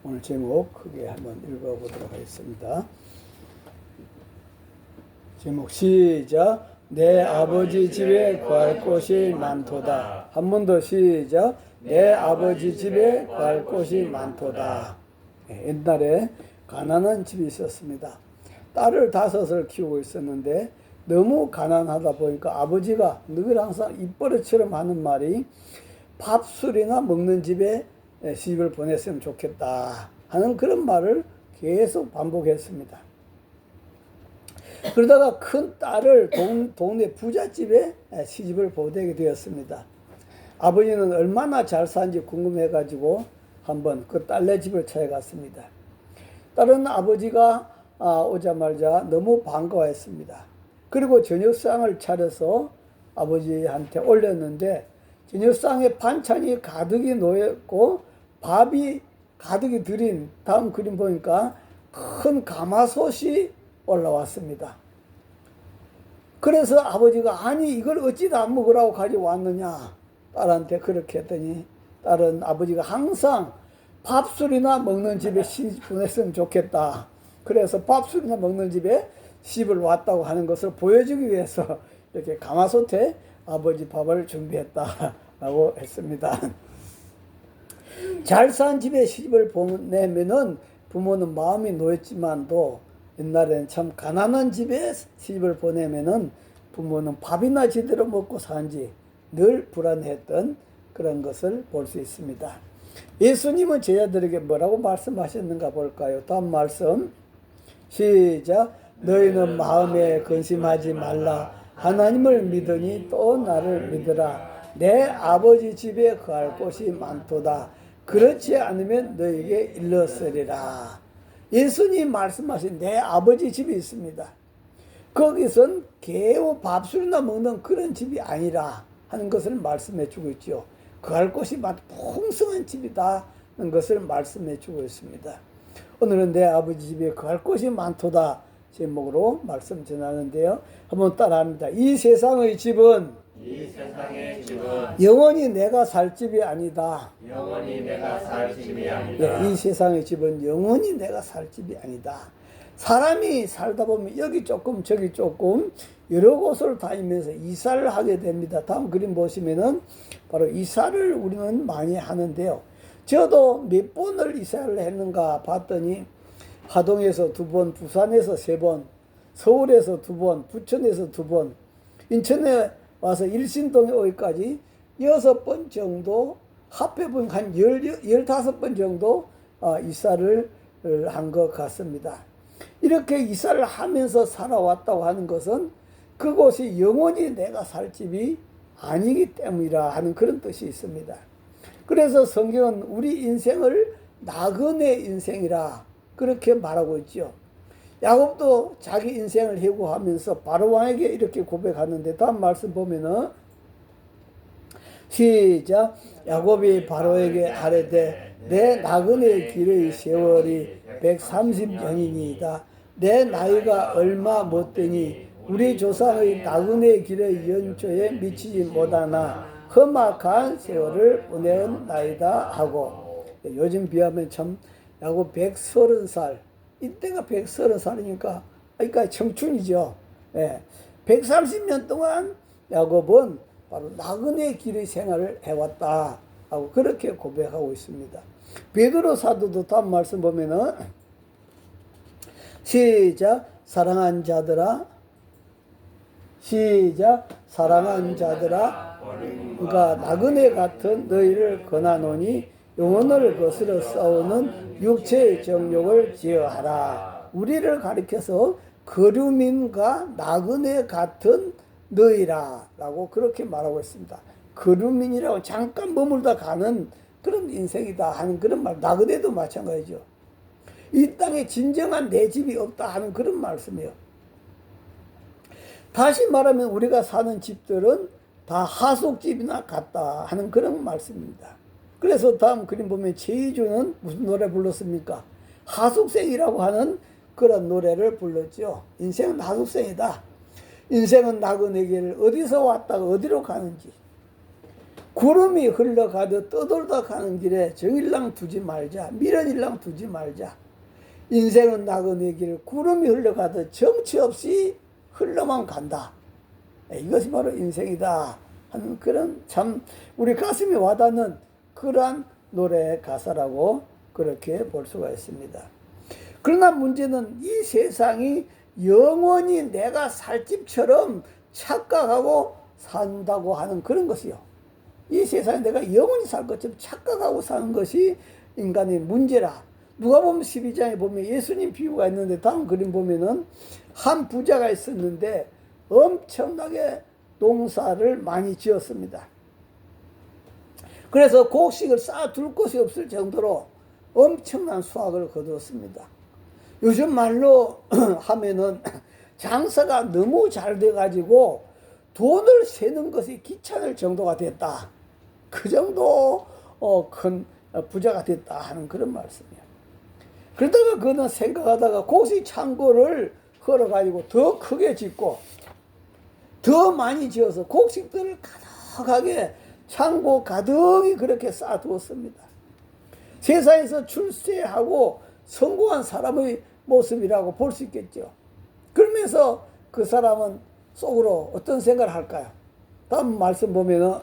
오늘 제목 크게 한번 읽어보도록 하겠습니다. 제목 시작. 내 아버지 집에 구할 곳이 많도다. 한 번 더 시작. 내 아버지 집에 구할 곳이 많도다. 옛날에 가난한 집이 있었습니다. 딸을 5을 키우고 있었는데 너무 가난하다 보니까 아버지가 늘 항상 입버릇처럼 하는 말이 밥술이나 먹는 집에 시집을 보냈으면 좋겠다 하는 그런 말을 계속 반복했습니다. 그러다가 큰 딸을 동네 부잣집에 시집을 보내게 되었습니다. 아버지는 얼마나 잘 사는지 궁금해가지고 한번 그 딸네 집을 찾아갔습니다. 딸은 아버지가 오자마자 너무 반가워했습니다. 그리고 저녁상을 차려서 아버지한테 올렸는데 저녁상에 반찬이 가득히 놓였고 밥이 가득히 들인 다음 그림 보니까 큰 가마솥이 올라왔습니다. 그래서 아버지가 아니 이걸 어찌다 안 먹으라고 가져왔느냐 딸한테 그렇게 했더니 딸은 아버지가 항상 밥술이나 먹는 집에 시집 보냈으면 좋겠다. 그래서 밥술이나 먹는 집에 시집을 왔다고 하는 것을 보여주기 위해서 이렇게 가마솥에 아버지 밥을 준비했다라고 했습니다. 잘 산 집에 시집을 보내면은 부모는 마음이 놓였지만도 옛날에는 참 가난한 집에 시집을 보내면은 부모는 밥이나 제대로 먹고 사는지 늘 불안했던 그런 것을 볼 수 있습니다. 예수님은 제자들에게 뭐라고 말씀하셨는가 볼까요? 다음 말씀 시작. 너희는 마음에 근심하지 말라. 하나님을 믿으니 또 나를 믿으라. 내 아버지 집에 거할 곳이 많도다. 그렇지 않으면 너에게 일렀으리라. 예수님 말씀하신 내 아버지 집이 있습니다. 거기선 개우 밥술이나 먹는 그런 집이 아니라 하는 것을 말씀해 주고 있죠. 거할 곳이 풍성한 집이다 하는 것을 말씀해 주고 있습니다. 오늘은 내 아버지 집에 거할 곳이 많도다 제목으로 말씀 전하는데요. 한번 따라합니다. 이 세상의 집은 영원히 내가 살 집이 아니다. 영원히 내가 살 집이 아니다. 이 세상의 집은 영원히 내가 살 집이 아니다. 사람이 살다 보면 여기 조금 저기 조금 여러 곳을 다니면서 이사를 하게 됩니다. 다음 그림 보시면은 바로 이사를 우리는 많이 하는데요. 저도 몇 번을 이사를 했는가 봤더니 하동에서 2번, 부산에서 3번, 서울에서 2번, 부천에서 2번, 인천에 와서 일신동에 오기까지 6번 정도, 합해보면 한 15번 정도 이사를 한 것 같습니다. 이렇게 이사를 하면서 살아왔다고 하는 것은 그곳이 영원히 내가 살 집이 아니기 때문이라 하는 그런 뜻이 있습니다. 그래서 성경은 우리 인생을 나그네 인생이라 그렇게 말하고 있죠. 야곱도 자기 인생을 회고하면서 바로왕에게 이렇게 고백하는데 다음 말씀 보면은 시작. 야곱이 바로에게 아뢰되 내 나그네 길의 세월이 130년이니이다. 내 나이가 얼마 못되니 우리 조상의 나그네 길의 연초에 미치지 못하나 험악한 세월을 보내온 나이다 하고 요즘 비하면 참 야곱 130살 이때가 130살이니까 그러니까 청춘이죠. 130년 동안 야곱은 바로 나그네 길의 생활을 해왔다 하고 그렇게 고백하고 있습니다. 베드로 사도도 다음 말씀 보면은 시작. 사랑한 자들아 시작. 사랑한 자들아 그러니까 나그네 같은 너희를 권하노니 영혼을 거스려 싸우는 육체의 정욕을 제어하라. 우리를 가리켜서 거류민과 나그네 같은 너희라 라고 그렇게 말하고 있습니다. 거류민이라고 잠깐 머물다 가는 그런 인생이다 하는 그런 말. 나그네도 마찬가지죠. 이 땅에 진정한 내 집이 없다 하는 그런 말씀이에요. 다시 말하면 우리가 사는 집들은 다 하숙집이나 같다 하는 그런 말씀입니다. 그래서 다음 그림 보면 제이주는 무슨 노래 불렀습니까? 하숙생이라고 하는 그런 노래를 불렀죠. 인생은 하숙생이다. 인생은 나그네 길을 어디서 왔다가 어디로 가는지 구름이 흘러가듯 떠돌다 가는 길에 정일랑 두지 말자. 미련일랑 두지 말자. 인생은 나그네 길 구름이 흘러가듯 정치 없이 흘러만 간다. 이것이 바로 인생이다 하는 그런 참 우리 가슴이 와닿는 그러한 노래 가사라고 그렇게 볼 수가 있습니다. 그러나 문제는 이 세상이 영원히 내가 살 집처럼 착각하고 산다고 하는 그런 것이요. 이 세상에 내가 영원히 살 것처럼 착각하고 사는 것이 인간의 문제라. 누가복음 12장에 보면 예수님 비유가 있는데 다음 그림 보면은 한 부자가 있었는데 엄청나게 농사를 많이 지었습니다. 그래서 곡식을 쌓아둘 곳이 없을 정도로 엄청난 수확을 거두었습니다. 요즘 말로 하면은 장사가 너무 잘 돼가지고 돈을 세는 것이 귀찮을 정도가 됐다. 그 정도 큰 부자가 됐다 하는 그런 말씀이에요. 그러다가 그는 생각하다가 곡식 창고를 걸어가지고 더 크게 짓고 더 많이 지어서 곡식들을 가득하게 창고 가득히 그렇게 쌓아두었습니다. 세상에서 출세하고 성공한 사람의 모습이라고 볼 수 있겠죠. 그러면서 그 사람은 속으로 어떤 생각을 할까요? 다음 말씀 보면은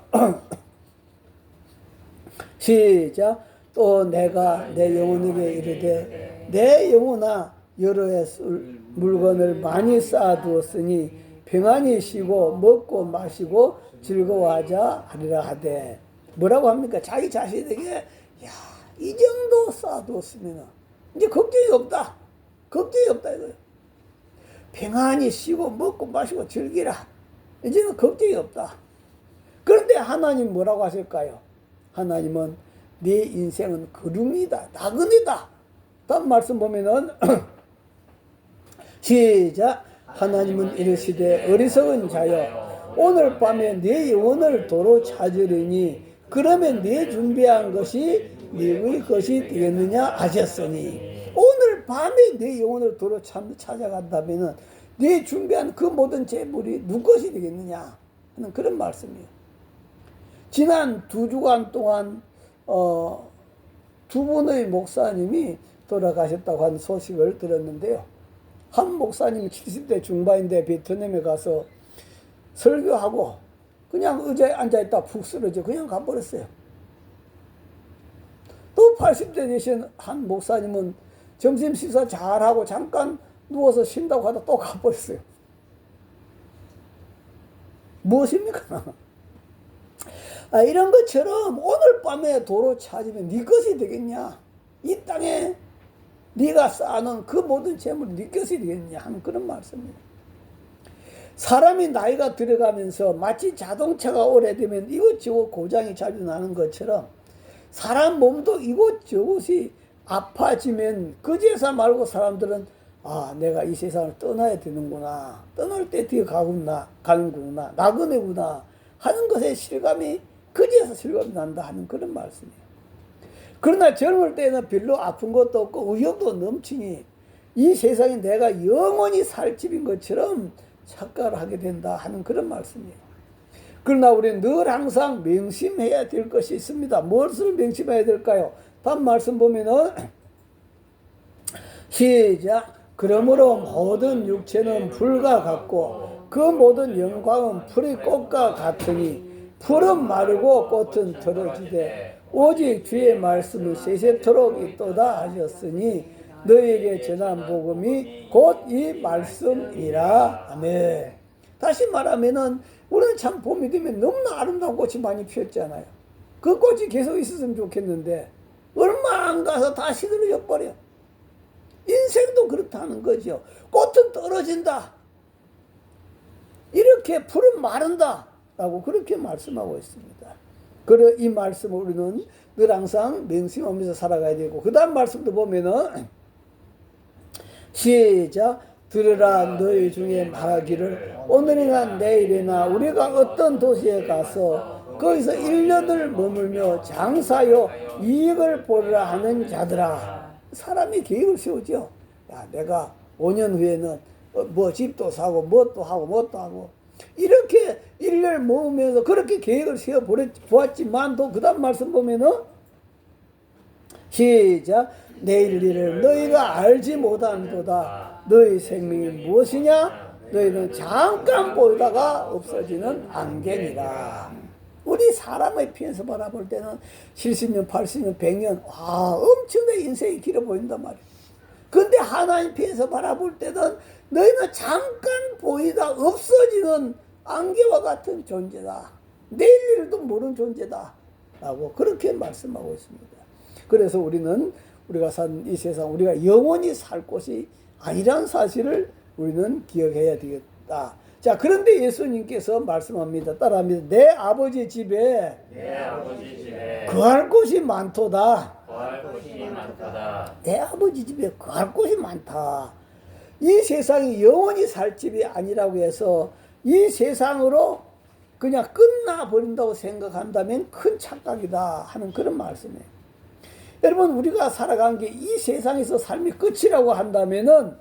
시작. 또 내가 내 영혼에게 이르되 내 영혼아 여러 해 쓸 물건을 많이 쌓아두었으니 평안히 쉬고 먹고 마시고 즐거워하자 하리라 하되 뭐라고 합니까? 자기 자신에게 이 정도 쌓아두었으면 이제 걱정이 없다. 걱정이 없다 이거예요. 평안히 쉬고 먹고 마시고 즐기라. 이제는 걱정이 없다. 그런데 하나님 뭐라고 하실까요? 하나님은 네 인생은 거름이다. 나그네다. 다음 말씀 보면은 시작. 하나님은 이르시되 어리석은 자여 오늘 밤에 네 영혼을 도로 찾으리니 그러면 네 준비한 것이 네의 것이 되겠느냐 하셨으니 오늘 밤에 네 영혼을 도로 찾아간다면 네 준비한 그 모든 재물이 누구 것이 되겠느냐 하는 그런 말씀이에요. 지난 2주간 동안 두 분의 목사님이 돌아가셨다고 하는 소식을 들었는데요. 한 목사님이 70대 중반인데 베트남에 가서 설교하고 그냥 의자에 앉아있다 푹 쓰러져 그냥 가버렸어요. 또 80대 되신 한 목사님은 점심 식사 잘하고 잠깐 누워서 쉰다고 하다 또 가버렸어요. 무엇입니까? 이런 것처럼 오늘 밤에 도로 찾으면 네 것이 되겠냐? 이 땅에 네가 쌓아놓은 그 모든 재물이 네 것이 되겠냐 하는 그런 말씀입니다. 사람이 나이가 들어가면서 마치 자동차가 오래되면 이것저것 고장이 자주 나는 것처럼 사람 몸도 이것저것이 아파지면 그제서 말고 사람들은 내가 이 세상을 떠나야 되는구나. 떠날 때 뒤에 가는구나. 나그네구나 하는 것에 실감이 그제서 실감이 난다 하는 그런 말씀이에요. 그러나 젊을 때는 별로 아픈 것도 없고 의욕도 넘치니 이 세상에 내가 영원히 살 집인 것처럼 착각을 하게 된다 하는 그런 말씀이에요. 그러나 우리는 늘 항상 명심해야 될 것이 있습니다. 무엇을 명심해야 될까요? 다음 말씀 보면은 시작. 그러므로 모든 육체는 불과 같고 그 모든 영광은 풀의 꽃과 같으니 풀은 마르고 꽃은 떨어지되 오직 주의 말씀이 세세토록 있도다 하셨으니 너에게 전한 복음이 곧 이 말씀이라. 아멘. 다시 말하면은 우리는 참 봄이 되면 너무나 아름다운 꽃이 많이 피었잖아요. 그 꽃이 계속 있었으면 좋겠는데 얼마 안 가서 다 시들어져 버려. 인생도 그렇다는 거죠. 꽃은 떨어진다. 이렇게 풀은 마른다. 라고 그렇게 말씀하고 있습니다. 그래 이 말씀을 우리는 늘 항상 명심하면서 살아가야 되고 그 다음 말씀도 보면은 시작. 들으라 너희 중에 말하기를 오늘이나 내일이나 우리가 어떤 도시에 가서 거기서 1년을 머물며 장사요 이익을 보리라 하는 자들아. 사람이 계획을 세우죠. 내가 5년 후에는 뭐 집도 사고 뭣도 하고 뭣도 하고 이렇게 일을 모으면서 그렇게 계획을 세워 보았지만도 그 다음 말씀 보면은 시작. 내일 일을 너희가 알지 못하는도다. 너희 생명이 무엇이냐? 너희는 잠깐 보이다가 없어지는 안개니라. 우리 사람의 피해서 바라볼 때는 70년, 80년, 100년 엄청나게 인생이 길어 보인단 말이에요. 근데 하나님 피해서 바라볼 때는 너희는 잠깐 보이다 없어지는 안개와 같은 존재다. 내일 일도 모르는 존재다. 라고 그렇게 말씀하고 있습니다. 그래서 우리가 산 이 세상, 우리가 영원히 살 곳이 아니라는 사실을 우리는 기억해야 되겠다. 자, 그런데 예수님께서 말씀합니다. 따라합니다. 내 아버지 집에 거할 곳이 많도다. 내 아버지 집에 거할 곳이 많다. 이 세상이 영원히 살 집이 아니라고 해서 이 세상으로 그냥 끝나버린다고 생각한다면 큰 착각이다 하는 그런 말씀이에요. 여러분, 우리가 살아간 게 이 세상에서 삶이 끝이라고 한다면은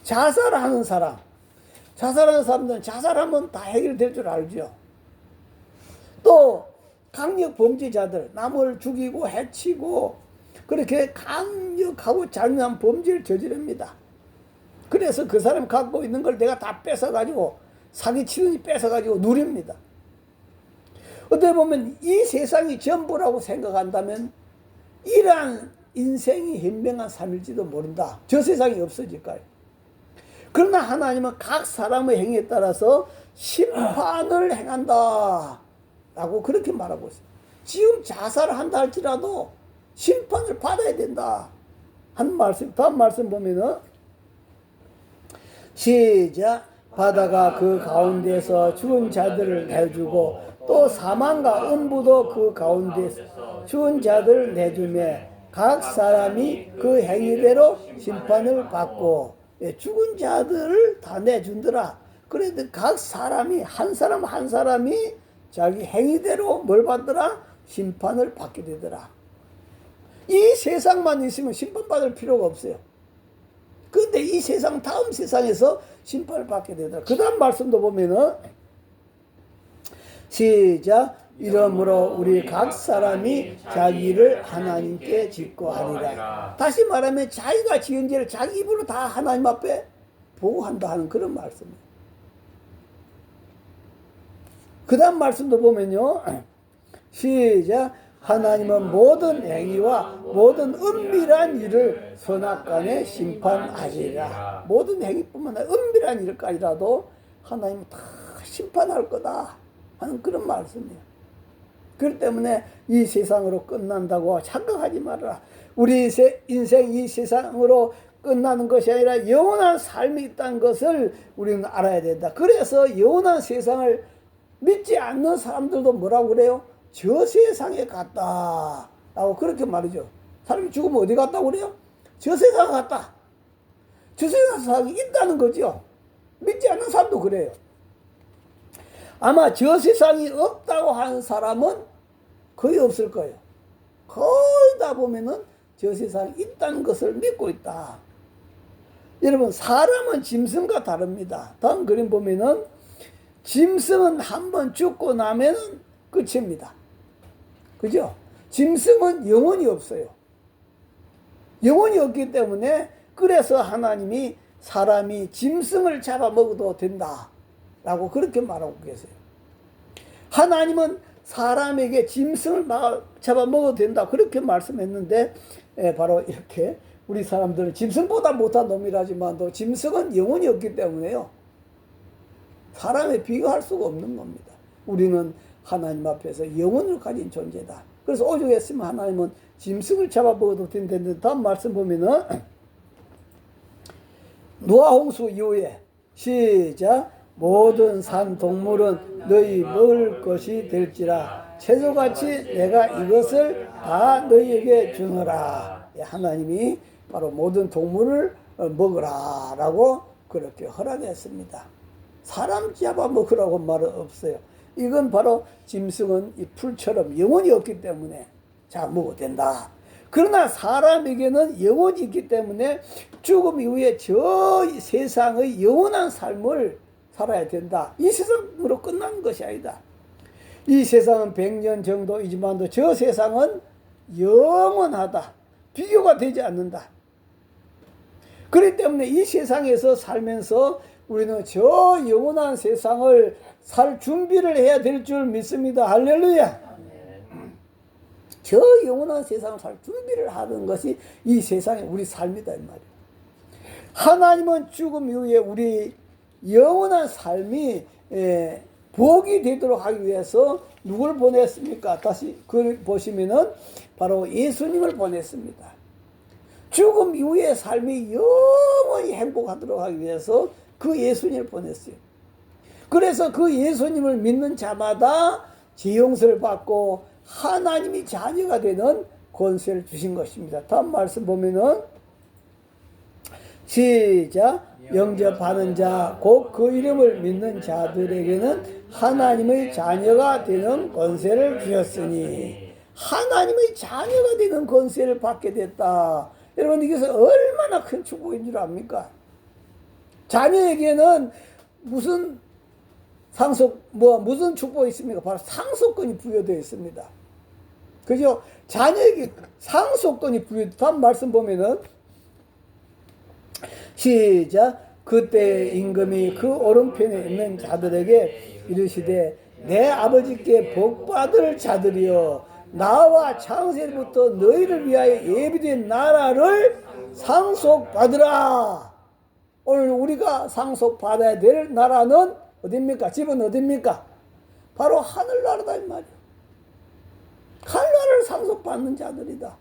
자살하는 사람들은 자살하면 다 해결될 줄 알죠. 또 강력 범죄자들, 남을 죽이고 해치고 그렇게 강력하고 잔인한 범죄를 저지릅니다. 그래서 그 사람 갖고 있는 걸 내가 다 뺏어가지고 사기치더니 뺏어가지고 누립니다. 어떻게 보면 이 세상이 전부라고 생각한다면 이러한 인생이 현명한 삶일지도 모른다. 저 세상이 없어질까요? 그러나 하나님은 각 사람의 행위에 따라서 심판을 행한다 라고 그렇게 말하고 있어요. 지금 자살을 한다 할지라도 심판을 받아야 된다 한 말씀. 다음 말씀 보면은 시작. 바다가 그 가운데서 죽은 자들을 내주고 또 사망과 음부도 그 가운데서 죽은 자들을 내주매 각 사람이 그 행위대로 심판을 받고, 죽은 자들을 다 내준더라. 그래도 각 사람이 한 사람이 자기 행위대로 뭘 받더라? 심판을 받게 되더라. 이 세상만 있으면 심판받을 필요가 없어요. 근데 이 세상 다음 세상에서 심판을 받게 되더라. 그 다음 말씀도 보면은 시작. 이러므로 우리 각 사람이 자기 일을 하나님께 짓고 하리라. 다시 말하면 자기가 지은 죄를 자기 입으로 다 하나님 앞에 보고한다 하는 그런 말씀이에요. 그 다음 말씀도 보면요. 시작. 하나님은 모든 행위와 모든 은밀한 일을 선악간에 심판하시리라. 모든 행위뿐만 아니라 은밀한 일까지라도 하나님은 다 심판할 거다 하는 그런 말씀이에요. 그렇기 때문에 이 세상으로 끝난다고 착각하지 말아라. 우리 인생 이 세상으로 끝나는 것이 아니라 영원한 삶이 있다는 것을 우리는 알아야 된다. 그래서 영원한 세상을 믿지 않는 사람들도 뭐라고 그래요? 저 세상에 갔다 라고 그렇게 말이죠. 사람이 죽으면 어디 갔다고 그래요? 저 세상에 갔다. 저 세상에 있다는 거죠. 믿지 않는 사람도 그래요. 아마 저 세상이 없다고 하는 사람은 거의 없을 거예요. 거의 다 보면은 저 세상이 있다는 것을 믿고 있다. 여러분, 사람은 짐승과 다릅니다. 다음 그림 보면은 짐승은 한번 죽고 나면은 끝입니다. 그죠? 짐승은 영혼이 없어요. 영혼이 없기 때문에 그래서 하나님이 사람이 짐승을 잡아먹어도 된다 라고 그렇게 말하고 계세요. 하나님은 사람에게 짐승을 잡아먹어도 된다 그렇게 말씀했는데, 바로 이렇게 우리 사람들은 짐승보다 못한 놈이라지만 짐승은 영혼이 없기 때문에요, 사람에 비교할 수가 없는 겁니다. 우리는 하나님 앞에서 영혼을 가진 존재다. 그래서 오죽했으면 하나님은 짐승을 잡아먹어도 된다는데, 다음 말씀 보면은 노아 홍수 이후에 시작. 모든 산 동물은 너희 먹을 것이 될지라 채소같이 내가 이것을 다 너희에게 주노라. 하나님이 바로 모든 동물을 먹으라 라고 그렇게 허락했습니다. 사람 잡아먹으라고 말은 없어요. 이건 바로 짐승은 이 풀처럼 영혼이 없기 때문에 잡아먹어도 된다. 그러나 사람에게는 영혼이 있기 때문에 죽음 이후에 저 세상의 영원한 삶을 살아야 된다. 이 세상으로 끝나는 것이 아니다. 이 세상은 100년 정도이지만도 저 세상은 영원하다. 비교가 되지 않는다. 그렇기 때문에 이 세상에서 살면서 우리는 저 영원한 세상을 살 준비를 해야 될 줄 믿습니다. 할렐루야. 저 영원한 세상을 살 준비를 하는 것이 이 세상의 우리 삶이다 이 말이에요. 하나님은 죽음 이후에 우리 영원한 삶이 복이 되도록 하기 위해서 누굴 보냈습니까? 다시 그 보시면은 바로 예수님을 보냈습니다. 죽음 이후의 삶이 영원히 행복하도록 하기 위해서 그 예수님을 보냈어요. 그래서 그 예수님을 믿는 자마다 죄 용서를 받고 하나님이 자녀가 되는 권세를 주신 것입니다. 다음 말씀 보면은 시작. 영접하는 자 곧 그 이름을 믿는 자들에게는 하나님의 자녀가 되는 권세를 주셨으니 하나님의 자녀가 되는 권세를 받게 됐다. 여러분 이것은 얼마나 큰 축복인 줄 압니까? 자녀에게는 무슨 무슨 축복이 있습니까? 바로 상속권이 부여되어 있습니다. 그죠? 자녀에게 상속권이 다음 말씀 보면은 시작. 그때 임금이 그 오른편에 있는 자들에게 이르시되 내 아버지께 복받을 자들이여 나와 창세부터 너희를 위하여 예비된 나라를 상속받으라. 오늘 우리가 상속받아야 될 나라는 어디입니까? 집은 어디입니까? 바로 하늘나라다 이 말이에요. 하늘나라를 상속받는 자들이다.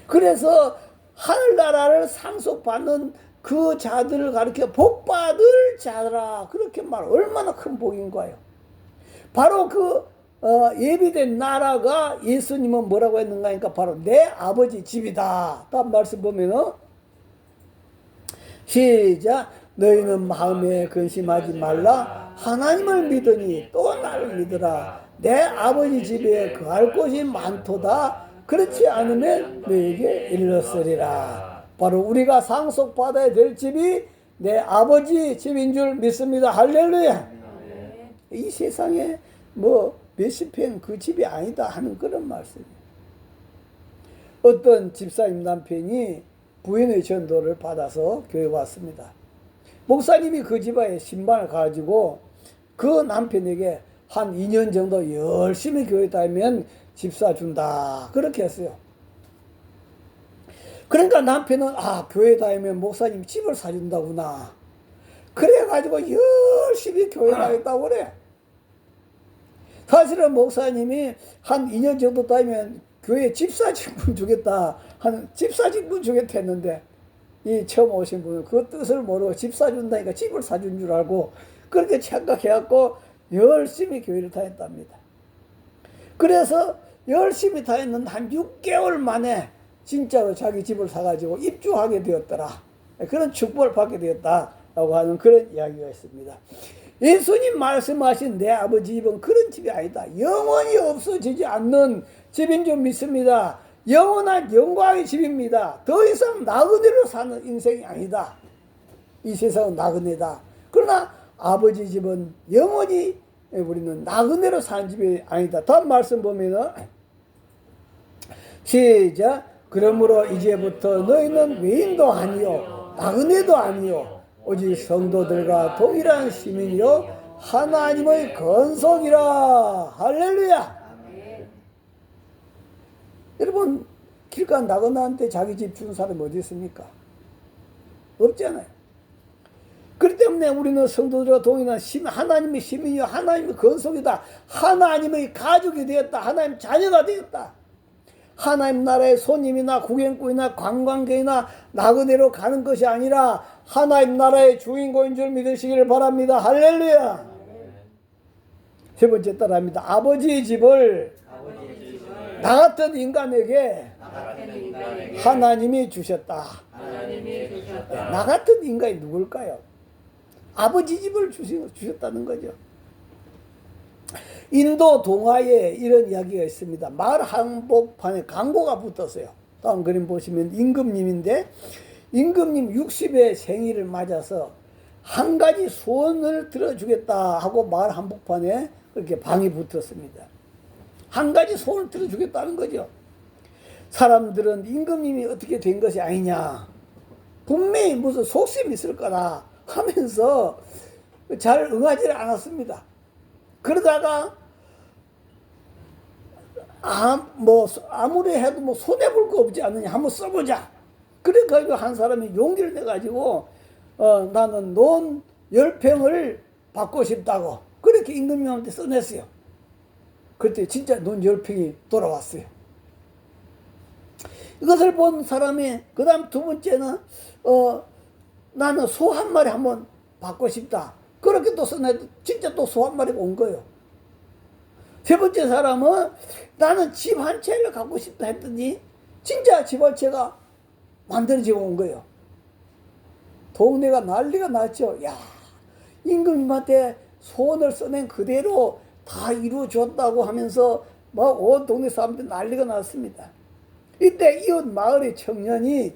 그래서 하늘나라를 상속받는 그 자들을 가리켜 복받을 자라 그렇게 말 얼마나 큰 복인가요? 바로 그 예비된 나라가 예수님은 뭐라고 했는가 하니까 바로 내 아버지 집이다. 다음 말씀 보면은 시작. 너희는 마음에 근심하지 말라. 하나님을 믿으니 또 나를 믿으라. 내 아버지 집에 거할 곳이 많도다. 그렇지 않으면 너에게 일렀으리라. 바로 우리가 상속받아야 될 집이 내 아버지 집인 줄 믿습니다. 할렐루야. 이 세상에 몇십 평 그 집이 아니다 하는 그런 말씀이에요. 어떤 집사님 남편이 부인의 전도를 받아서 교회 왔습니다. 목사님이 그 집안에 신방을 가지고 그 남편에게 한 2년 정도 열심히 교회 다니면 집사 준다 그렇게 했어요. 그러니까 남편은 교회 다니면 목사님 집을 사준다구나 그래가지고 열심히 교회 다녔다고 그래. 사실은 목사님이 한 2년 정도 다니면 교회 집사직분 주겠다 한 집사직분 주겠다 했는데 이 처음 오신 분은 그 뜻을 모르고 집 사준다니까 집을 사준 줄 알고 그렇게 착각해갖고 열심히 교회를 다녔답니다. 그래서 열심히 다녔는데 한 6개월 만에 진짜로 자기 집을 사가지고 입주하게 되었더라. 그런 축복을 받게 되었다라고 하는 그런 이야기가 있습니다. 예수님 말씀하신 내 아버지 집은 그런 집이 아니다. 영원히 없어지지 않는 집인 줄 믿습니다. 영원한 영광의 집입니다. 더 이상 나그네로 사는 인생이 아니다. 이 세상은 나그네다. 그러나 아버지 집은 영원히 우리는 나그네로 사는 집이 아니다. 다음 말씀 보면은 시작. 그러므로 이제부터 너희는 외인도 아니요 나그네도 아니요 오직 성도들과 동일한 시민이요 하나님의 건속이라. 할렐루야. 여러분 길가 나그네한테 자기 집 준 사람이 어디 있습니까? 없잖아요. 그렇기 때문에 우리는 성도들과 동일한 하나님의 시민이요 하나님의 건속이다. 하나님의 가족이 되었다. 하나님 자녀가 되었다. 하나님 나라의 손님이나 구경꾼이나 관광객이나 나그네로 가는 것이 아니라 하나님 나라의 주인공인 줄 믿으시기를 바랍니다. 할렐루야. 세 번째 따라합니다. 아버지의 집을 나 같은 인간에게 하나님이 주셨다. 나 같은 인간이 누굴까요? 아버지 집을 주셨다는 거죠. 인도 동화에 이런 이야기가 있습니다. 말 한복판에 광고가 붙었어요. 다음 그림 보시면 임금님인데 임금님 60의 생일을 맞아서 한 가지 소원을 들어주겠다 하고 말 한복판에 그렇게 방이 붙었습니다. 한 가지 소원을 들어주겠다는 거죠. 사람들은 임금님이 어떻게 된 것이 아니냐, 분명히 무슨 속셈이 있을 거라 하면서 잘 응하지를 않았습니다. 그러다가 아무리 해도 뭐 손해볼 거 없지 않느냐, 한번 써보자. 그래가지고 한 사람이 용기를 내가지고 나는 논 10평을 받고 싶다고 그렇게 임금님한테 써냈어요. 그때 진짜 논 10평이 돌아왔어요. 이것을 본 사람이 그 다음 두 번째는 나는 소 한 마리 한번 받고 싶다. 그렇게 또 써내도 진짜 또 소 한 마리가 온 거예요. 세 번째 사람은 나는 집 한 채를 갖고 싶다 했더니 진짜 집 한 채가 만들어지고 온 거예요. 동네가 난리가 났죠. 야, 임금님한테 소원을 써낸 그대로 다 이루어졌다고 하면서 막 온 동네 사람들 난리가 났습니다. 이때 이웃 마을의 청년이,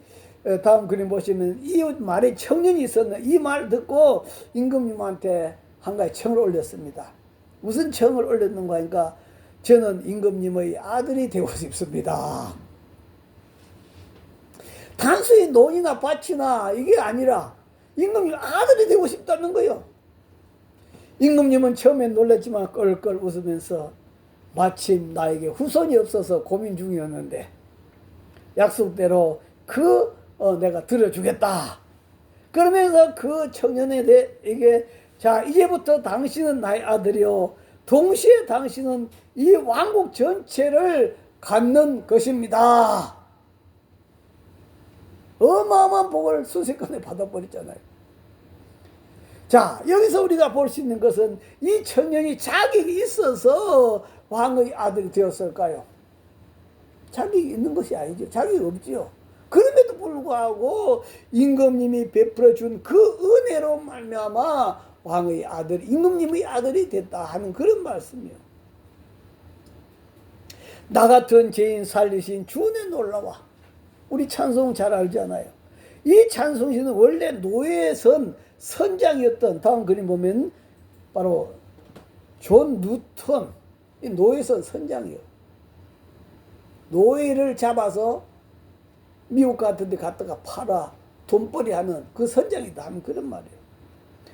다음 그림 보시면 이웃 마을에 청년이 있었는데 이 말 듣고 임금님한테 한 가지 청을 올렸습니다. 무슨 청을 올렸는가 하니까 저는 임금님의 아들이 되고 싶습니다. 단순히 논이나 밭이나 이게 아니라 임금님 아들이 되고 싶다는 거예요. 임금님은 처음엔 놀랐지만 껄껄 웃으면서 마침 나에게 후손이 없어서 고민 중이었는데 약속대로 내가 들어주겠다. 그러면서 그 청년에게 자, 이제부터 당신은 나의 아들이요, 동시에 당신은 이 왕국 전체를 갖는 것입니다. 어마어마한 복을 순식간에 받아버렸잖아요. 자, 여기서 우리가 볼 수 있는 것은 이 청년이 자격이 있어서 왕의 아들이 되었을까요? 자격이 있는 것이 아니죠. 자격이 없죠. 그럼에도 불구하고 임금님이 베풀어 준 그 은혜로 말미암아 왕의 아들, 임금님의 아들이 됐다 하는 그런 말씀이요. 나 같은 죄인 살리신 주은혜 놀라와. 우리 찬송 잘 알잖아요. 이 찬송시는 원래 노예의 선장이었던, 다음 그림 보면 바로 존 뉴턴, 이 노예선 선장이요. 노예를 잡아서 미국 같은 데 갔다가 팔아 돈벌이 하는 그 선장이다 하는 그런 말이에요.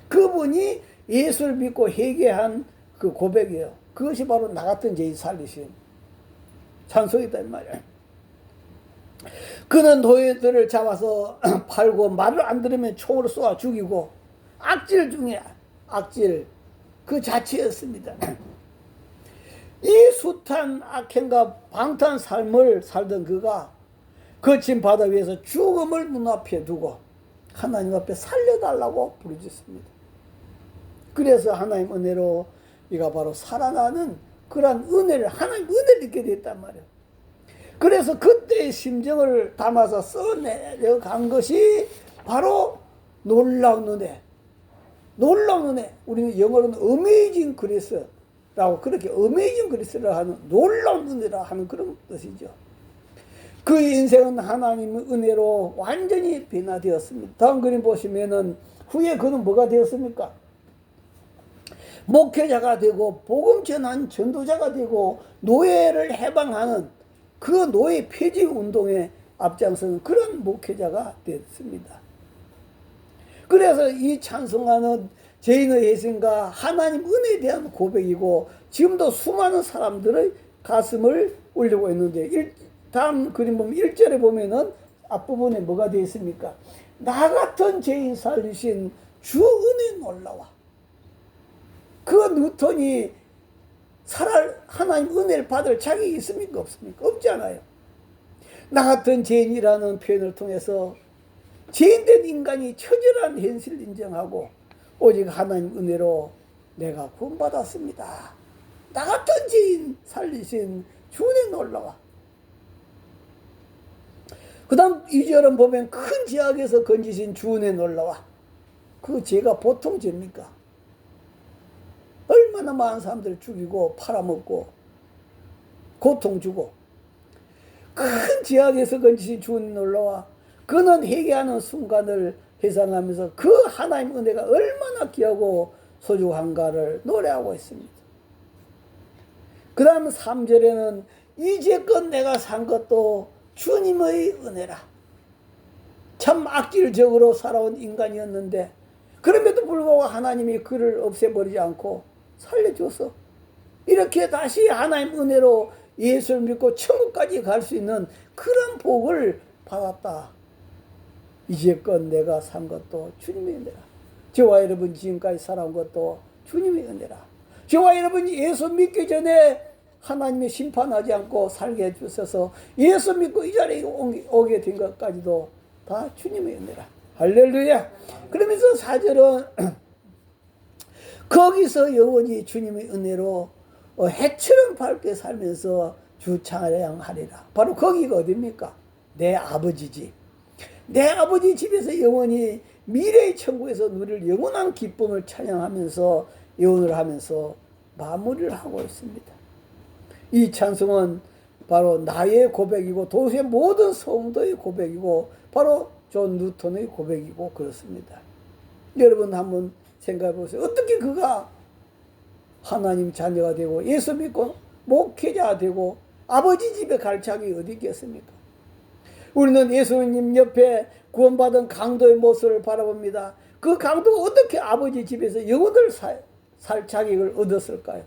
그분이 예수를 믿고 회개한 그 고백이에요. 그것이 바로 나 같은 죄인 살리신 찬송이다 이 말이에요. 그는 노예들을 잡아서 팔고 말을 안 들으면 총으로 쏘아 죽이고 악질 중에 악질 그 자체였습니다. 이 숱한 악행과 방탄 삶을 살던 그가 거친 바다 위에서 죽음을 눈앞에 두고 하나님 앞에 살려달라고 부르짖습니다. 그래서 하나님 은혜로 이가 바로 살아나는 그러한 은혜를, 하나님 은혜를 잊게 됐단 말이에요. 그래서 그때의 심정을 담아서 써내려간 것이 바로 놀라운 은혜. 놀라운 은혜. 우리는 영어로는 어메이징 그리스라고, 그렇게 어메이징 그리스라 하는 놀라운 은혜라 하는 그런 뜻이죠. 그 인생은 하나님의 은혜로 완전히 변화되었습니다. 다음 그림 보시면은 후에 그는 뭐가 되었습니까? 목회자가 되고 복음 전한 전도자가 되고 노예를 해방하는 그 노예 폐지 운동에 앞장서는 그런 목회자가 됐습니다. 그래서 이 찬송가는 죄인의 희생과 하나님 은혜에 대한 고백이고 지금도 수많은 사람들의 가슴을 울리고 있는데, 다음 그림 보면 1절에 보면은 앞부분에 뭐가 되어 있습니까? 나 같은 죄인 살리신 주 은혜 놀라와. 그 뉴턴이 하나님 은혜를 받을 자격이 있습니까? 없습니까? 없잖아요. 나 같은 죄인이라는 표현을 통해서 죄인된 인간이 처절한 현실을 인정하고 오직 하나님 은혜로 내가 구원받았습니다. 나 같은 죄인 살리신 주 은혜 놀라와. 그 다음 2절은 보면 큰 죄악에서 건지신 주 은혜 놀라와. 그 죄가 보통 죄입니까? 얼마나 많은 사람들을 죽이고 팔아먹고 고통 주고, 큰 죄악에서 건지신 주 은혜 놀라와. 그는 회개하는 순간을 회상하면서 그 하나님 은혜가 얼마나 귀하고 소중한가를 노래하고 있습니다. 그 다음 3절에는 이제껏 내가 산 것도 주님의 은혜라. 참 악질적으로 살아온 인간이었는데 그럼에도 불구하고 하나님이 그를 없애버리지 않고 살려줘서 이렇게 다시 하나님 은혜로 예수를 믿고 천국까지 갈 수 있는 그런 복을 받았다. 이제껏 내가 산 것도 주님의 은혜라. 저와 여러분 지금까지 살아온 것도 주님의 은혜라. 저와 여러분이 예수 믿기 전에 하나님이 심판하지 않고 살게 해주셔서 예수 믿고 이 자리에 오게 된 것까지도 다 주님의 은혜라. 할렐루야. 그러면서 4절은 거기서 영원히 주님의 은혜로 해처럼 밝게 살면서 주 찬양하리라. 바로 거기가 어디입니까? 내 아버지 집. 내 아버지 집에서 영원히 미래의 천국에서 누릴 영원한 기쁨을 찬양하면서 예언을 하면서 마무리를 하고 있습니다. 이 찬송은 바로 나의 고백이고 도시의 모든 성도의 고백이고 바로 존 뉴턴의 고백이고 그렇습니다. 여러분 한번 생각해 보세요. 어떻게 그가 하나님 자녀가 되고 예수 믿고 목회자가 되고 아버지 집에 갈 자격이 어디 있겠습니까? 우리는 예수님 옆에 구원받은 강도의 모습을 바라봅니다. 그 강도가 어떻게 아버지 집에서 영혼을 살 자격을 얻었을까요?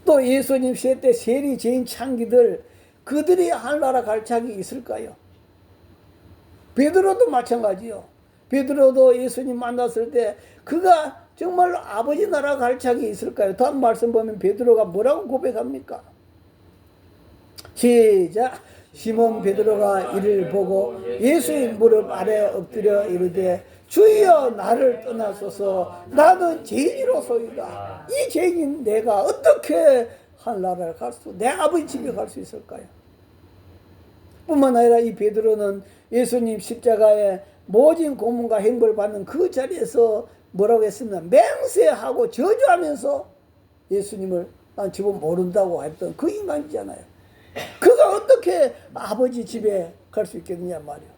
또 예수님 시대 때 세리 죄인 창기들 그들이 하늘나라 갈 자격이 있을까요? 베드로도 마찬가지요. 베드로도 예수님 만났을 때 그가 정말로 아버지 나라 갈 자격이 있을까요? 다음 말씀 보면 베드로가 뭐라고 고백합니까? 시작. 시몬 베드로가 이를 보고 예수의 무릎 아래 엎드려 이르되 주여 나를 떠나소서 나는 죄인이로소이다. 이 죄인인 내가 어떻게 하늘나라를 내 아버지 집에 갈 수 있을까요? 뿐만 아니라 이 베드로는 예수님 십자가에 모진 고문과 행벌 받는 그 자리에서 뭐라고 했습니까? 맹세하고 저주하면서 예수님을 난 지금 모른다고 했던 그 인간이잖아요. 그가 어떻게 아버지 집에 갈 수 있겠느냐 말이요.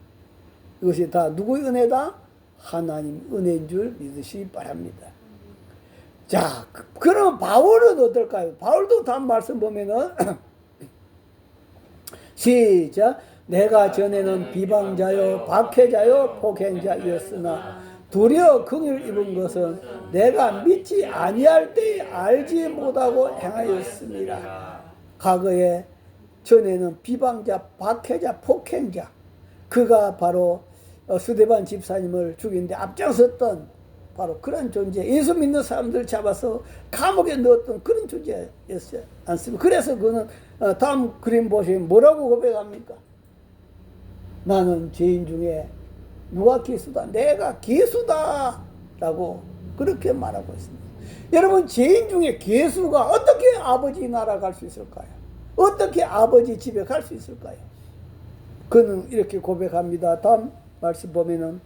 이것이 다 누구의 은혜다? 하나님 은혜인 줄 믿으시기 바랍니다. 자, 그럼 바울은 어떨까요? 바울도 다음 말씀 보면은 시작. 내가 전에는 비방자요 박해자요 폭행자였으나 도리어 긍휼을 입은 것은 내가 믿지 아니할 때에 알지 못하고 행하였습니다. 과거에 전에는 비방자, 박해자, 폭행자 그가 바로 스데반 집사님을 죽이는데 앞장섰던 바로 그런 존재, 예수 믿는 사람들 잡아서 감옥에 넣었던 그런 존재였지 않습니까? 그래서 그는 다음 그림 보시면 뭐라고 고백합니까? 나는 죄인 중에 누가 기수다? 내가 기수다 라고 그렇게 말하고 있습니다. 여러분 죄인 중에 기수가 어떻게 아버지 나라 갈 수 있을까요? 어떻게 아버지 집에 갈 수 있을까요? 그는 이렇게 고백합니다. 다음 말씀 보면은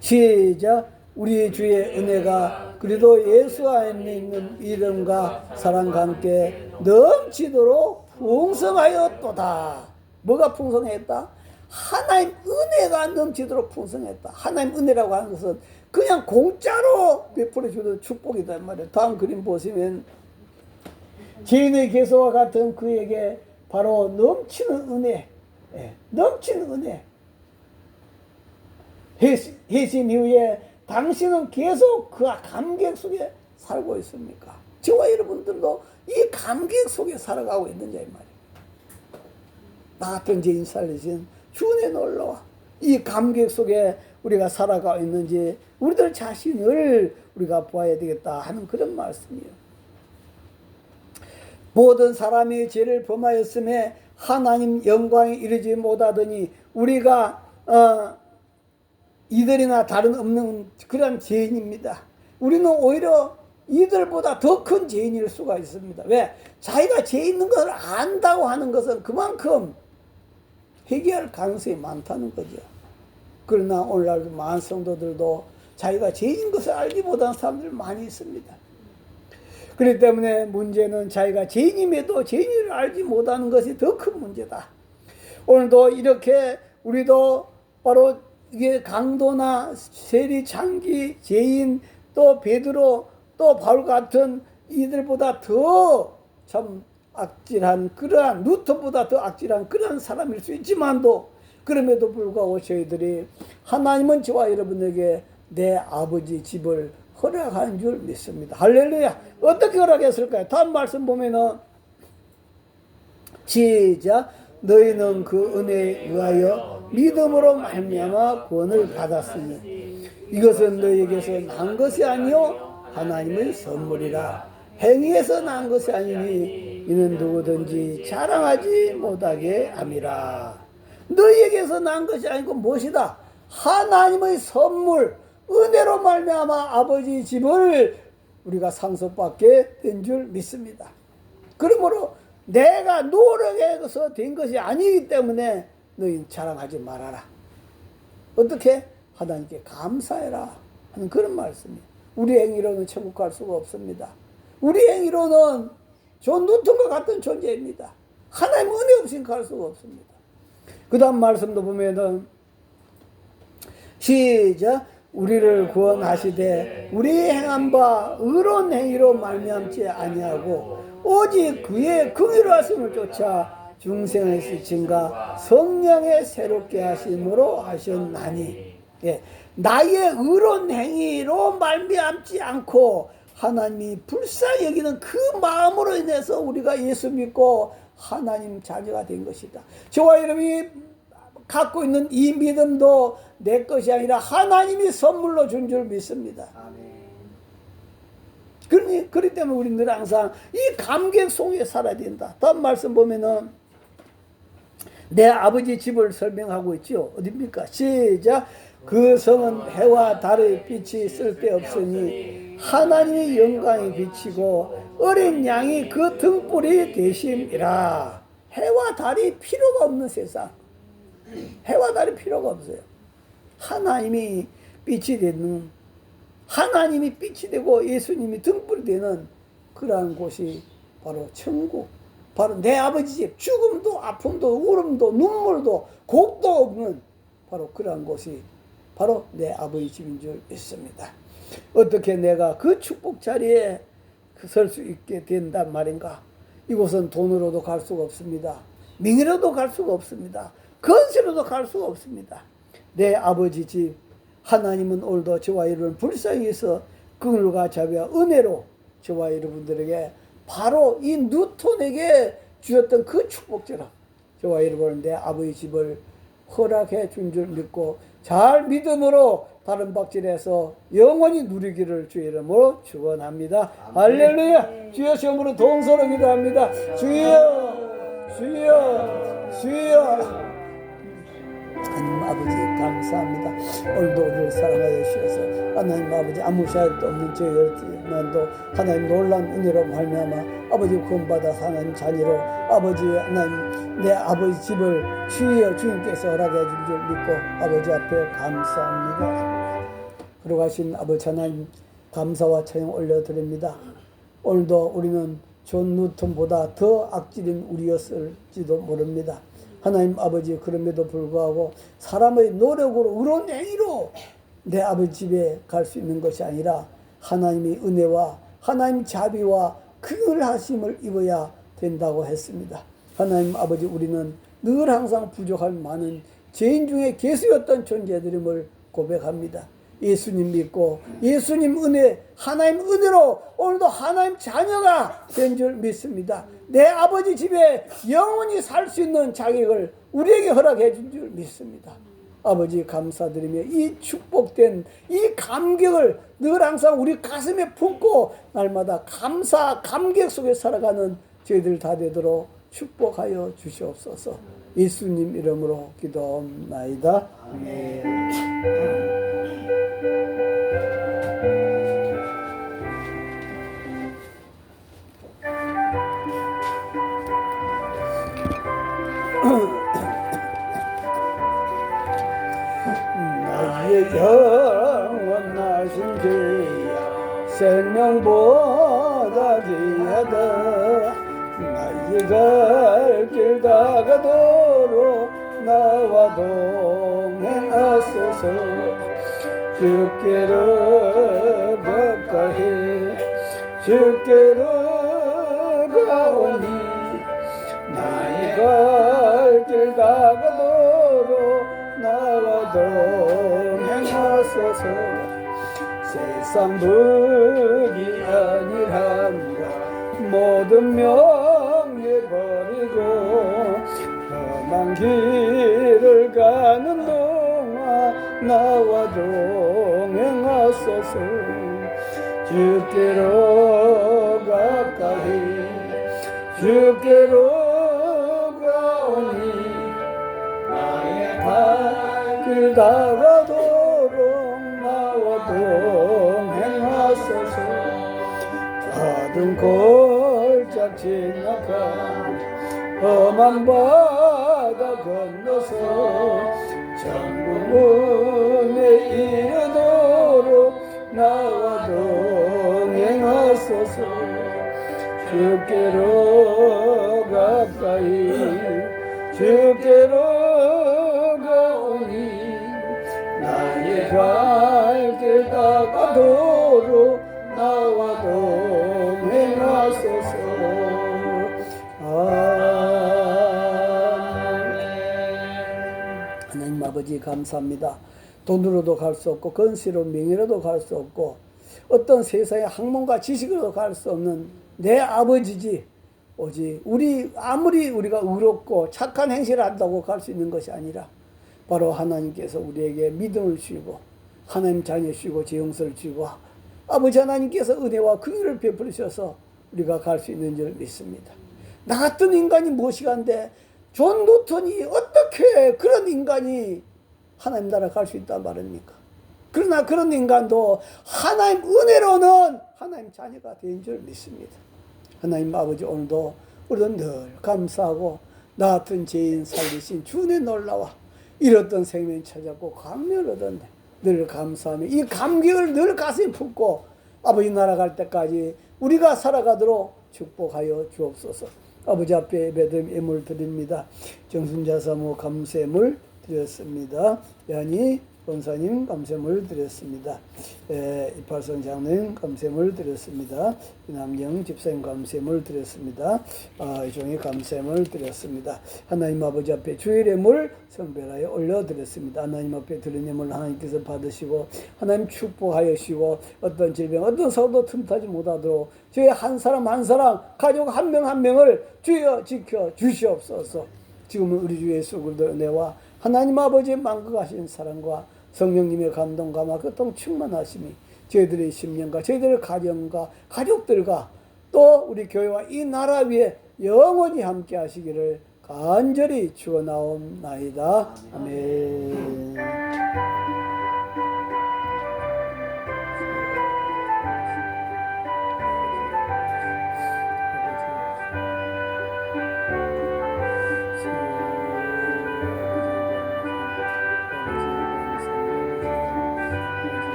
시작. 우리 주의 은혜가 그리도 예수 안에 있는 믿음과 사랑과 함께 넘치도록 풍성하였도다. 뭐가 풍성했다? 하나님 은혜가 넘치도록 풍성했다. 하나님 은혜라고 하는 것은 그냥 공짜로 베풀어 주는 축복이다 말이에요. 다음 그림 보시면 죄인의 개소와 같은 그에게 바로 넘치는 은혜, 넘치는 은혜. 회심 이후에 당신은 계속 그 감격 속에 살고 있습니까? 저와 여러분들도 이 감격 속에 살아가고 있는지 말이에요. 나 같은 죄인 살리신 주의 놀라와 이 감격 속에 우리가 살아가고 있는지 우리들 자신을 우리가 보아야 되겠다 하는 그런 말씀이에요. 모든 사람이 죄를 범하였음에 하나님 영광에 이르지 못하더니 우리가 이들이나 다른 없는 그런 죄인입니다. 우리는 오히려 이들보다 더 큰 죄인일 수가 있습니다. 왜? 자기가 죄 있는 것을 안다고 하는 것은 그만큼 회개할 가능성이 많다는 거죠. 그러나 오늘날 많은 성도들도 자기가 죄인 것을 알지 못하는 사람들 많이 있습니다. 그렇기 때문에 문제는 자기가 죄인임에도 죄인을 알지 못하는 것이 더 큰 문제다. 오늘도 이렇게 우리도 바로 이게 강도나 세리, 장기, 죄인, 또 베드로, 또 바울 같은 이들보다 더 참 악질한 그러한 루터보다 더 악질한 그러한 사람일 수 있지만도 그럼에도 불구하고 저희들이 하나님은 저와 여러분에게 내 아버지 집을 허락한 줄 믿습니다. 할렐루야. 어떻게 허락했을까요? 다음 말씀 보면은 시작. 너희는 그 은혜에 의하여 믿음으로 말미암아 구원을 받았으니 이것은 너희에게서 난 것이 아니요 하나님의 선물이라. 행위에서 난 것이 아니니 이는 누구든지 자랑하지 못하게 함이라. 너희에게서 난 것이 아니고 무엇이다? 하나님의 선물, 은혜로 말미암아 아버지 집을 우리가 상속받게 된 줄 믿습니다. 그러므로 내가 노력해서 된 것이 아니기 때문에 너희는 자랑하지 말아라. 어떻게? 하나님께 감사해라 하는 그런 말씀이에요. 우리 행위로는 천국 갈 수가 없습니다. 우리 행위로는 존 누턴과 같은 존재입니다. 하나님 은혜 없이는 갈 수가 없습니다. 그 다음 말씀도 보면은 시작. 우리를 구원하시되 우리 행한 바 의로운 행위로 말미암지 아니하고 오직 그의 긍휼하심을 쫓아 중생의 시침과 성령의 새롭게 하심으로 하셨나니. 예, 나의 의로운 행위로 말미암지 않고 하나님이 불쌍히 여기는 그 마음으로 인해서 우리가 예수 믿고 하나님 자녀가 된 것이다. 저와 여러분이 갖고 있는 이 믿음도 내 것이 아니라 하나님이 선물로 준 줄 믿습니다. 그렇기 때문에 우리는 늘 항상 이 감격 속에 살아야 된다. 다음 말씀 보면은 내 아버지 집을 설명하고 있죠. 어디입니까? 시작. 그 성은 해와 달의 빛이 쓸데없으니 하나님의 영광이 비치고 어린 양이 그 등불이 되심이라. 해와 달이 필요가 없는 세상. 해와 달이 필요가 없어요. 하나님이 빛이 되는, 하나님이 빛이 되고 예수님이 등불이 되는 그러한 곳이 바로 천국, 바로 내 아버지 집. 죽음도 아픔도 울음도 눈물도 곡도 없는 바로 그러한 곳이 바로 내 아버지 집인 줄 믿습니다. 어떻게 내가 그 축복 자리에 설 수 있게 된단 말인가? 이곳은 돈으로도 갈 수가 없습니다. 명예로도 갈 수가 없습니다. 건세로도 갈 수가 없습니다. 내 아버지 집, 하나님은 오늘도 저와 여러분 불쌍히 해서 긍휼과 자비와 은혜로 저와 여러분들에게 바로 이 누톤에게 주었던 그 축복처럼 저와 여러분은 내 아버지 집을 허락해 준 줄 믿고 잘 믿음으로 다른 박질에서 영원히 누리기를 주의 이름으로 축원합니다. 할렐루야. 주여 시험으로 동서로 기도합니다. 주여, 주여, 주여. 하나님 아버지 감사합니다. 오늘도 우리를 사랑하여 주셔서 하나님 아버지 아무 자격도 없는 저희였지만도 하나님 놀라운 은혜로 말미암아 아버지 구원받아 하나님 자녀로 아버지 하나님 내 아버지 집을 주여 주님께서 허락해 준 줄 믿고 아버지 앞에 감사합니다. 걸어가신 아버지 하나님 감사와 찬양 올려드립니다. 오늘도 우리는 존 누턴보다 더 악질인 우리였을지도 모릅니다. 하나님 아버지 그럼에도 불구하고 사람의 노력으로 의로운 행위로 내 아버지 집에 갈 수 있는 것이 아니라 하나님의 은혜와 하나님 자비와 긍휼하심을 입어야 된다고 했습니다. 하나님 아버지 우리는 늘 항상 부족할 많은 죄인 중에 괴수였던 존재들임을 고백합니다. 예수님 믿고 예수님 은혜 하나님 은혜로 오늘도 하나님 자녀가 된 줄 믿습니다. 내 아버지 집에 영원히 살 수 있는 자격을 우리에게 허락해 준 줄 믿습니다. 아버지 감사드리며 이 축복된 이 감격을 늘 항상 우리 가슴에 품고 날마다 감사 감격 속에 살아가는 저희들 다 되도록 축복하여 주시옵소서. 예수님 이름으로 기도하옵나이다. 아멘. 나의 영원하신 주야 생명보다 귀하다. 나의 갈 길 다가도록 나와 동행하소서. 주께로 가까이 주께로 가오니 나의 갈 길 가가도록 나와 동행하소서. 세상 불이 아니란가 모든 명예 버리고 험한 길을 가는 동안 나와 동행하소서. 주께로 가까이 주께로 가오니 나의 갈 길 다가도록 나와 동행하소서. 가든 골짝 지나간 험한 바다 건너서 천국 문에 이르도록 나와 동행하소서. 주께로 가까이 주께로 가오니 나의 갈 길 다가도록 나와 동행하소서. 하나님 아버지 감사합니다. 돈으로도 갈 수 없고 건시로 명예로도 갈 수 없고 어떤 세상의 학문과 지식으로도 갈 수 없는 내 아버지지 오직 아무리 우리가 의롭고 착한 행실을 한다고 갈 수 있는 것이 아니라 바로 하나님께서 우리에게 믿음을 주시고 하나님 자녀 주시고 지형서를 주시고 아버지 하나님께서 은혜와 긍휼을 베풀으셔서 우리가 갈 수 있는 줄 믿습니다. 나 같은 인간이 무엇이간데 존 노턴이 어떻게 그런 인간이 하나님 나라 갈 수 있단 말입니까? 그러나 그런 인간도 하나님 은혜로는 하나님 자녀가 된 줄 믿습니다. 하나님 아버지 오늘도 우리는 늘 감사하고 나 같은 죄인 살리신 주의 놀라와 잃었던 생명 찾았고 감명을 얻었네. 늘 감사하며 이 감격을 늘 가슴에 품고 아버지 나라 갈 때까지 우리가 살아가도록 축복하여 주옵소서. 아버지 앞에 예배드림 예물 드립니다. 정순자사모 감세물 드렸습니다. 야니 권사님 감세물 드렸습니다. 이팔선 장로님 감세물 드렸습니다. 남경 집사님 감세물 드렸습니다. 이종희 감세물 드렸습니다. 하나님 아버지 앞에 주일 예물 성별하여 올려드렸습니다. 하나님 앞에 드린 예물 하나님께서 받으시고 하나님 축복하여 주시고 어떤 질병 어떤 사고도 틈타지 못하도록 저희 한 사람 한 사람 가족 한 명 한 명을 주여 지켜 주시옵소서. 지금은 우리 주 예수 그리스도의 은혜와 하나님 아버지의 만극하신 사랑과 성령님의 감동 감화 교통 충만하심이 저희들의 심령과 저희들의 가정과 가족들과 또 우리 교회와 이 나라 위에 영원히 함께 하시기를 간절히 축원하옵나이다. 아멘.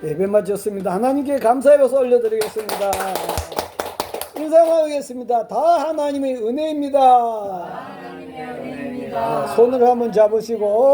예배 마쳤습니다. 하나님께 감사의 박수 올려드리겠습니다. 인사하겠습니다. 다 하나님의 은혜입니다. 손을 한번 잡으시고